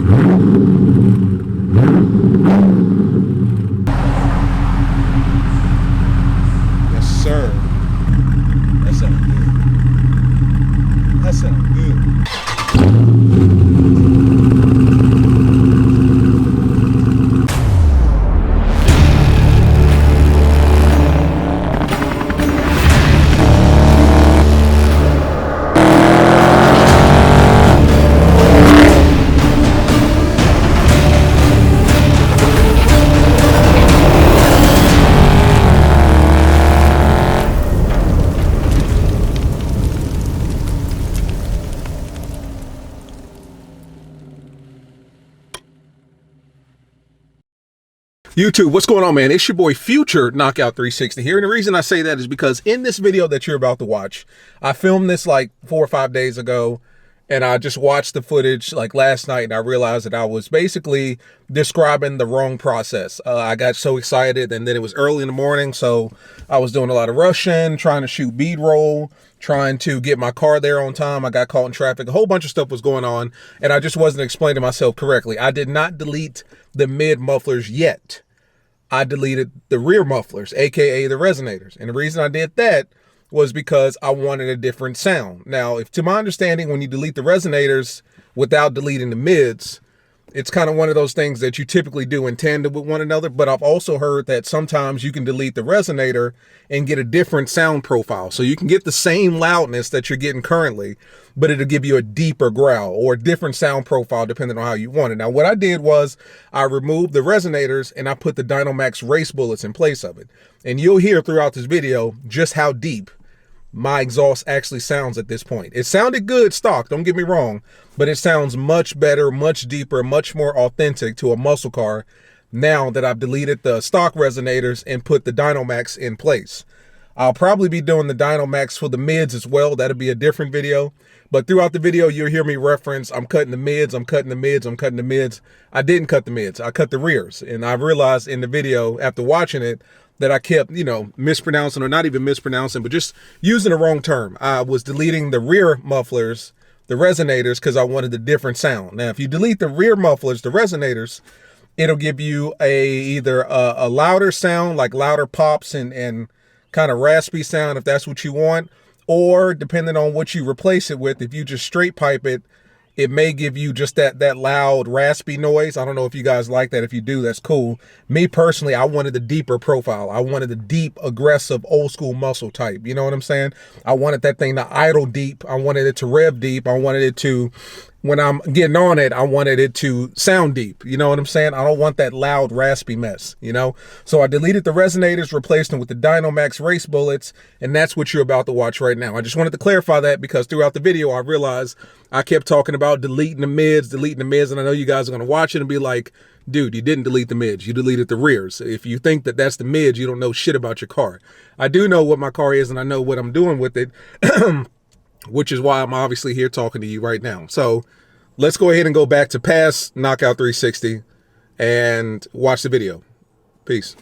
Yes, sir. That sounds good. That sounds good. YouTube, what's going on, man? It's your boy Future Knockout 360 here, and the reason I say that is because in this video that you're about to watch, I filmed this like 4 or 5 days ago, and I just watched the footage like last night, and I realized that I was basically describing the wrong process. I got so excited, and then it was early in the morning, so I was doing a lot of rushing, trying to shoot B-roll, trying to get my car there on time. I got caught in traffic. A whole bunch of stuff was going on, and I just wasn't explaining myself correctly. I did not delete the mid mufflers yet. I deleted the rear mufflers, aka the resonators. And the reason I did that was because I wanted a different sound. Now, if to my understanding, when you delete the resonators without deleting the mids, it's kind of one of those things that you typically do in tandem with one another. But I've also heard that sometimes you can delete the resonator and get a different sound profile. So you can get the same loudness that you're getting currently, but it'll give you a deeper growl or a different sound profile depending on how you want it. Now, what I did was I removed the resonators and I put the DYNO race bullets in place of it. And you'll hear throughout this video just how deep my exhaust actually sounds at this point. It sounded good stock, don't get me wrong, but it sounds much better, much deeper, much more authentic to a muscle car now that I've deleted the stock resonators and put the DYNO in place. I'll probably be doing the DYNO for the mids as well. That'll be a different video. But throughout the video, you'll hear me reference, I'm cutting the mids, I'm cutting the mids, I'm cutting the mids. I didn't cut the mids, I cut the rears. And I realized in the video, after watching it, that I kept, mispronouncing, or not even mispronouncing, but just using the wrong term. I was deleting the rear mufflers, the resonators, because I wanted a different sound. Now, if you delete the rear mufflers, the resonators, it'll give you either a louder sound, like louder pops and kind of raspy sound, if that's what you want, or depending on what you replace it with, if you just straight pipe it, it may give you just that loud, raspy noise. I don't know if you guys like that. If you do, that's cool. Me personally, I wanted the deeper profile. I wanted the deep, aggressive, old school muscle type. You know what I'm saying? I wanted that thing to idle deep. I wanted it to rev deep. I wanted it to, when I'm getting on it, I wanted it to sound deep. You know what I'm saying? I don't want that loud, raspy mess, So I deleted the resonators, replaced them with the DYNO race bullets, and that's what you're about to watch right now. I just wanted to clarify that because throughout the video, I realized I kept talking about deleting the mids, and I know you guys are going to watch it and be like, dude, you didn't delete the mids, you deleted the rears. If you think that that's the mids, you don't know shit about your car. I do know what my car is, and I know what I'm doing with it, which is why I'm obviously here talking to you right now. So let's go ahead and go back to past Knockout 360 and watch the video. Peace.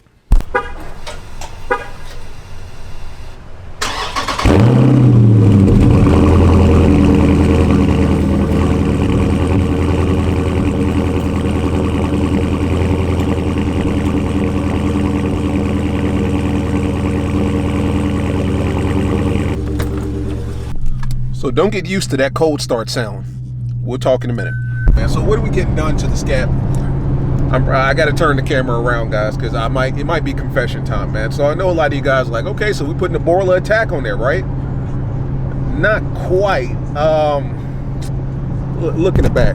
So don't get used to that cold start sound. We'll talk in a minute. Man, so what are we getting done to the SCAT? I got to turn the camera around, guys, because it might be confession time, man. So I know a lot of you guys are like, okay, so we're putting the Borla attack on there, right? Not quite. Look in the back.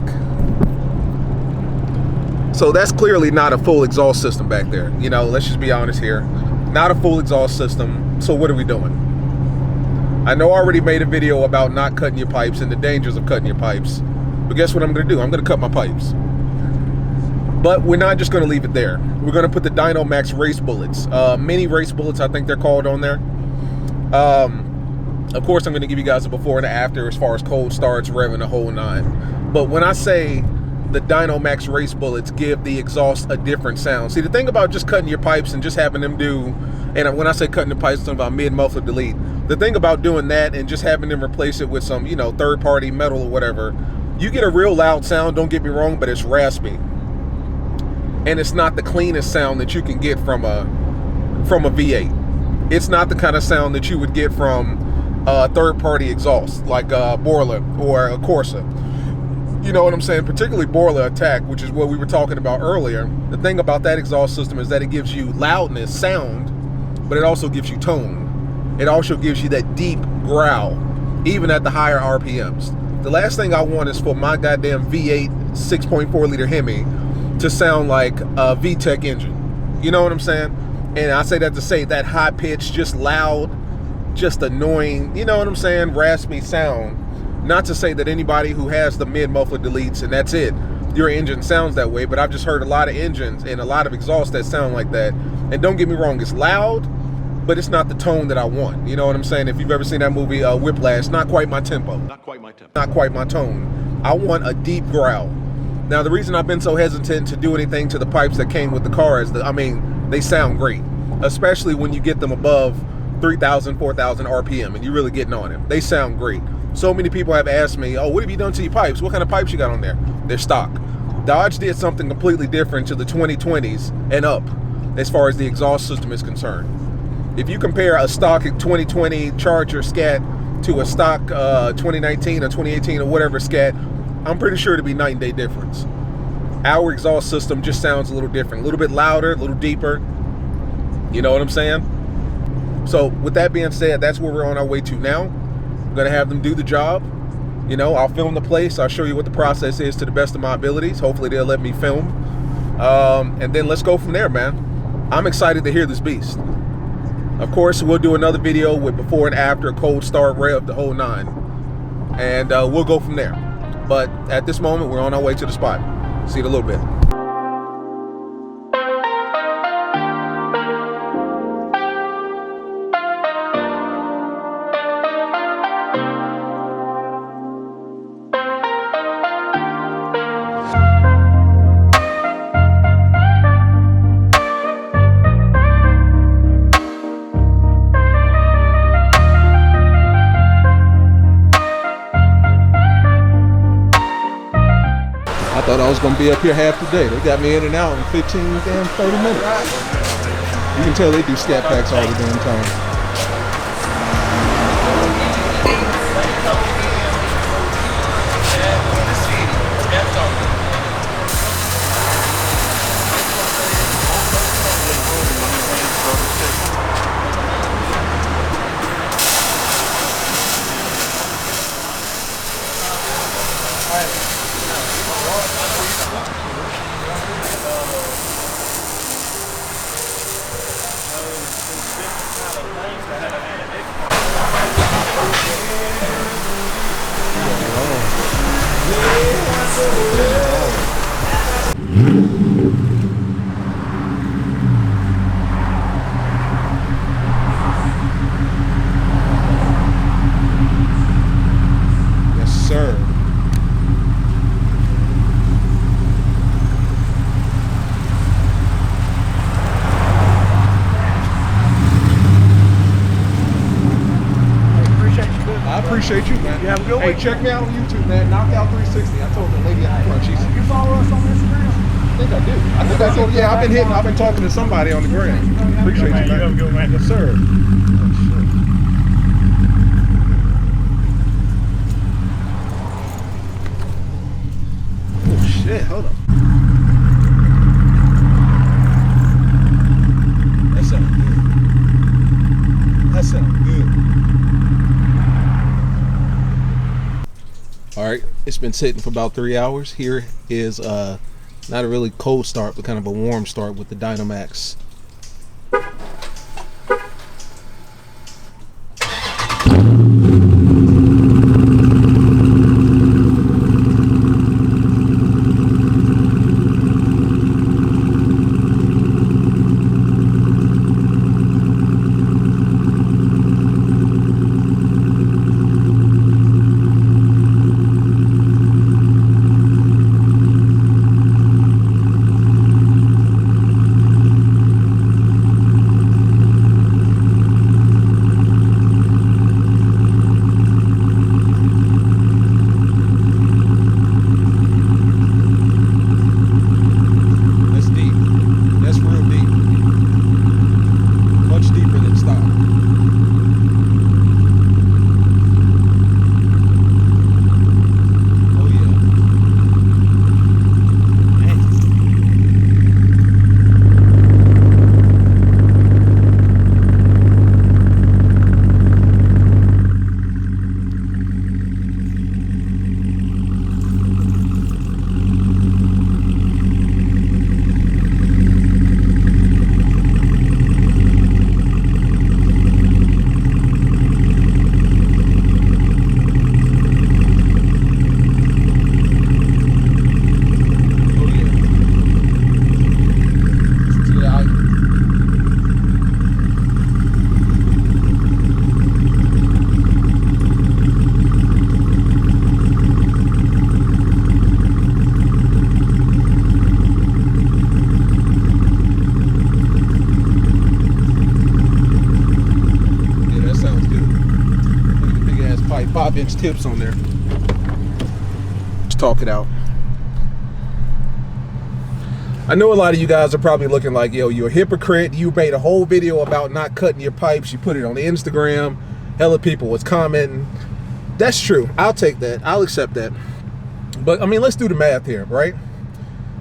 So that's clearly not a full exhaust system back there. Let's just be honest here. Not a full exhaust system. So what are we doing? I know I already made a video about not cutting your pipes and the dangers of cutting your pipes. But guess what I'm going to do? I'm going to cut my pipes. But we're not just going to leave it there. We're going to put the DYNO race bullets. Mini race bullets, I think they're called on there. Of course, I'm going to give you guys a before and after as far as cold starts, revving the whole nine. But when I say the DYNO race bullets give the exhaust a different sound. See, the thing about just cutting your pipes and just having them do, and when I say cutting the pipes, I'm talking about mid-muffler delete. The thing about doing that and just having them replace it with some, third-party metal or whatever, You get a real loud sound, don't get me wrong, but it's raspy. And it's not the cleanest sound that you can get from a V8. It's not the kind of sound that you would get from a third-party exhaust, like a Borla or a Corsa. You know what I'm saying? Particularly Borla Attack, which is what we were talking about earlier. The thing about that exhaust system is that it gives you loudness, sound, but it also gives you tone. It also gives you that deep growl, even at the higher RPMs. The last thing I want is for my goddamn V8 6.4 liter Hemi to sound like a VTEC engine. You know what I'm saying? And I say that to say that high pitched, just loud, just annoying, you know what I'm saying, raspy sound. Not to say that anybody who has the mid muffler deletes and that's it, your engine sounds that way, but I've just heard a lot of engines and a lot of exhausts that sound like that. And don't get me wrong, it's loud, but it's not the tone that I want. You know what I'm saying? If you've ever seen that movie Whiplash, not quite my tempo. Not quite my tempo. Not quite my tone. I want a deep growl. Now, the reason I've been so hesitant to do anything to the pipes that came with the car is that, I mean, they sound great, especially when you get them above 3,000, 4,000 RPM and you're really getting on them. They sound great. So many people have asked me, oh, what have you done to your pipes? What kind of pipes you got on there? They're stock. Dodge did something completely different to the 2020s and up as far as the exhaust system is concerned. If you compare a stock 2020 Charger Scat to a stock 2019 or 2018 or whatever Scat, I'm pretty sure it'd be night and day difference. Our exhaust system just sounds a little different, a little bit louder, a little deeper. You know what I'm saying? So with that being said, that's where we're on our way to now. I'm gonna have them do the job. You know, I'll film the place. I'll show you what the process is to the best of my abilities. Hopefully they'll let me film. And then let's go from there, man. I'm excited to hear this beast. Of course, we'll do another video with before and after, cold start, rev, the whole nine. And we'll go from there. But at this moment, we're on our way to the spot. See you in a little bit. I thought I was going to be up here half the day. They got me in and out in 15, damn 30 minutes. You can tell they do scat packs all the damn time. Yes, sir. I appreciate you, man. You have a good Hey, week. check me out on YouTube, man. Knockout 360. I told the lady at the front. She said, You follow us on Instagram? I think I do. I think I told. Yeah, I've been talking to somebody on the gram. Appreciate you, man. You have a good one. Yes, sir. Oh shit! Hold up. That sounds good. That sounds good. All right, it's been sitting for about 3 hours. Here is not a really cold start, but kind of a warm start with the DYNO Max. 5-inch tips on there. Let's talk it out. I know a lot of you guys are probably looking like, yo, you're a hypocrite. You made a whole video about not cutting your pipes. You put it on Instagram. Hella people was commenting. That's true. I'll take that. I'll accept that. But I mean, let's do the math here, right?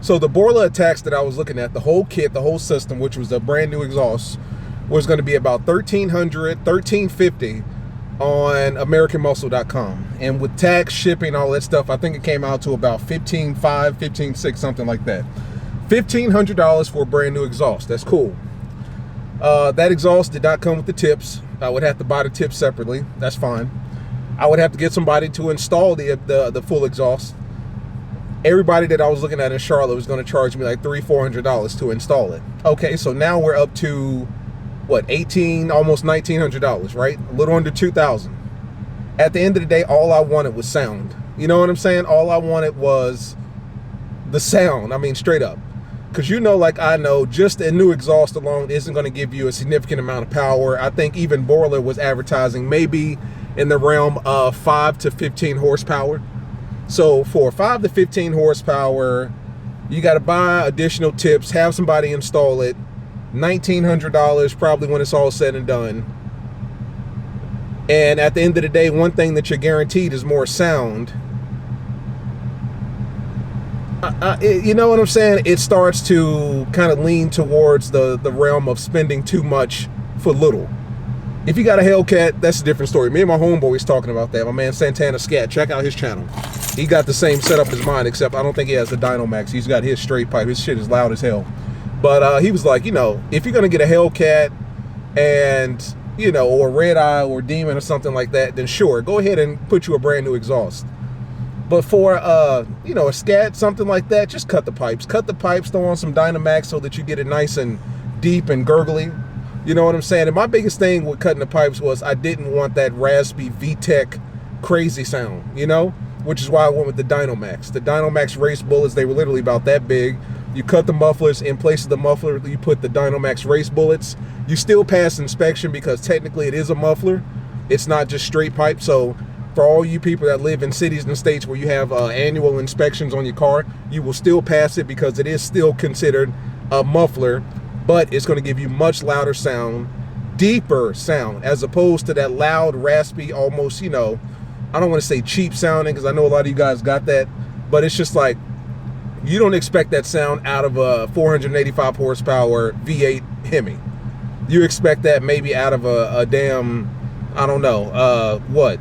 So the boiler attacks that I was looking at, the whole kit, the whole system, which was a brand new exhaust, was going to be about $1,300, $1,350 on AmericanMuscle.com. And with tax, shipping, all that stuff, I think it came out to about $15,500, $15,600, something like that. $1,500 for a brand new exhaust. That's cool. That exhaust did not come with the tips. I would have to buy the tips separately. That's fine. I would have to get somebody to install the full exhaust. Everybody that I was looking at in Charlotte was going to charge me like $300, $400 to install it. Okay, so now we're up to what, almost $1,900, right? A little under $2,000. At the end of the day, all I wanted was sound. You know what I'm saying? All I wanted was the sound. I mean, straight up. Because you know, like I know, just a new exhaust alone isn't going to give you a significant amount of power. I think even Boiler was advertising maybe in the realm of 5 to 15 horsepower. So for 5 to 15 horsepower, you got to buy additional tips, have somebody install it. $1,900 probably when it's all said and done. And at the end of the day, one thing that you're guaranteed is more sound. You know what I'm saying? It starts to kind of lean towards the realm of spending too much for little. If you got a Hellcat, that's a different story. Me and my homeboy is talking about that. My man Santana Scat, check out his channel. He got the same setup as mine, except I don't think he has the DYNO Max. He's got his straight pipe. His shit is loud as hell. But he was like, you know, if you're gonna get a Hellcat and, you know, or Red Eye or Demon or something like that, then sure, go ahead and put you a brand new exhaust. But for, you know, a SCAT, something like that, just cut the pipes. Cut the pipes, throw on some Dynamax so that you get it nice and deep and gurgly. You know what I'm saying? And my biggest thing with cutting the pipes was I didn't want that raspy VTEC crazy sound, you know? Which is why I went with the Dynamax. The Dynamax race bullets, they were literally about that big. You cut the mufflers. In place of the muffler, you put the Dynamax race bullets. You still pass inspection because technically it is a muffler. It's not just straight pipe. So for all you people that live in cities and states where you have annual inspections on your car, you will still pass it because it is still considered a muffler, but it's going to give you much louder sound, deeper sound, as opposed to that loud, raspy, almost, you know, I don't want to say cheap sounding because I know a lot of you guys got that, but it's just like, you don't expect that sound out of a 485 horsepower V8 Hemi. You expect that maybe out of a damn, I don't know, what,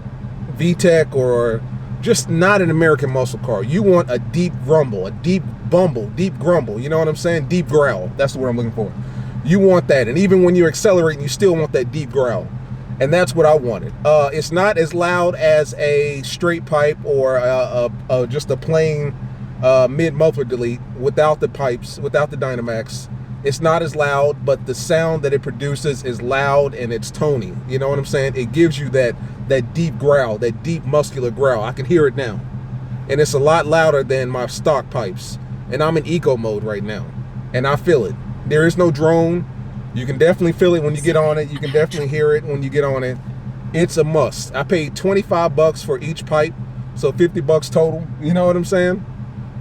VTEC, or just not an American muscle car. You want a deep rumble, a deep bumble, deep grumble. You know what I'm saying? Deep growl. That's the word I'm looking for. You want that. And even when you're accelerating, you still want that deep growl. And that's what I wanted. It's not as loud as a straight pipe or just a plain mid muffler delete without the pipes, without the Dynamax. It's not as loud, but the sound that it produces is loud and it's tony. You know what I'm saying? It gives you that deep growl, that deep muscular growl. I can hear it now. And it's a lot louder than my stock pipes. And I'm in eco mode right now. And I feel it. There is no drone. You can definitely feel it when you get on it. You can definitely hear it when you get on it. It's a must. I paid 25 bucks for each pipe, so 50 bucks total. You know what I'm saying?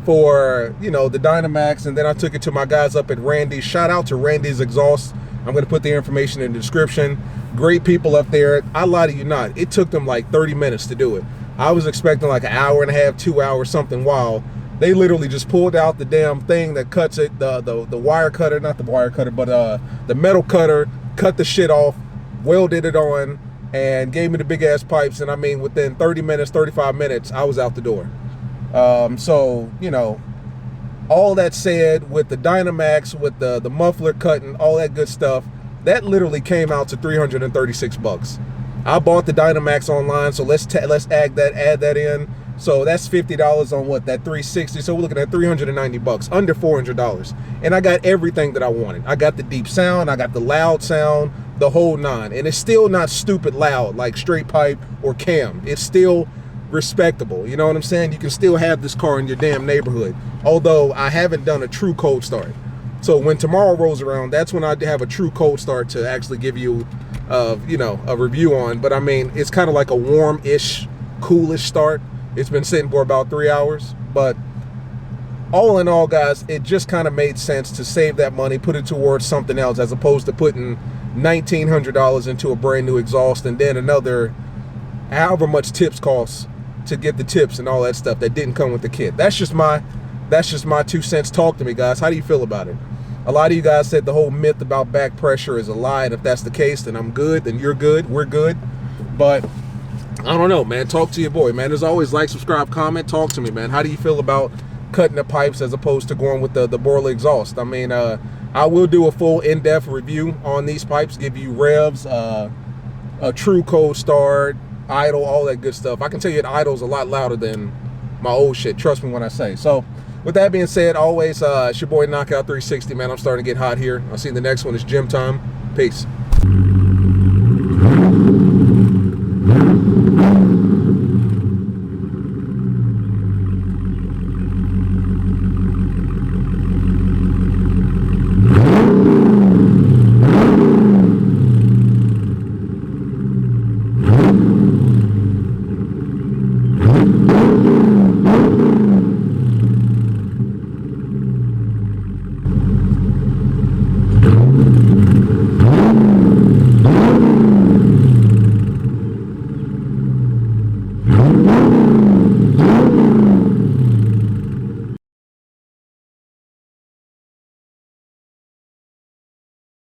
For, you know, the Dynamax, and then I took it to my guys up at Randy's. Shout out to Randy's Exhaust. I'm going to put the information in the description. Great people up there. I lie to you not. It took them like 30 minutes to do it. I was expecting like an hour and a half, 2 hours, something wild. They literally just pulled out the damn thing that cuts it, the wire cutter, not the wire cutter, but the metal cutter, cut the shit off, welded it on, and gave me the big ass pipes. And I mean, within 30 minutes, 35 minutes, I was out the door. So, you know, all that said, with the Dynamax, with the muffler cutting, all that good stuff, that literally came out to 336 bucks. I bought the Dynamax online, so let's add that in. So that's $50 on what, that 360. So we're looking at 390 bucks, under $400. And I got everything that I wanted. I got the deep sound, I got the loud sound, the whole nine. And it's still not stupid loud like straight pipe or cam. It's still respectable. You know what I'm saying? You can still have this car in your damn neighborhood. Although I haven't done a true cold start. So when tomorrow rolls around, that's when I have a true cold start to actually give you, you know, a review on. But I mean, it's kind of like a warm-ish coolish start. It's been sitting for about 3 hours, but all in all, guys, it just kind of made sense to save that money, put it towards something else, as opposed to putting $1,900 into a brand new exhaust and then another however much tips costs to get the tips and all that stuff that didn't come with the kit. That's just my 2 cents. Talk to me, guys. How do you feel about it? A lot of you guys said the whole myth about back pressure is a lie, and if that's the case, then I'm good, then you're good, we're good. But I don't know, man. Talk to your boy, man. As always, like, subscribe, comment, talk to me, man. How do you feel about cutting the pipes as opposed to going with the Borla exhaust? I mean, I will do a full in-depth review on these pipes, give you revs, a true cold start, idle, all that good stuff. I can tell you that idle's a lot louder than my old shit. Trust me when I say. So with that being said, always, it's your boy Knockout 360, man. I'm starting to get hot here. I'll see you in the next one. It's gym time. Peace.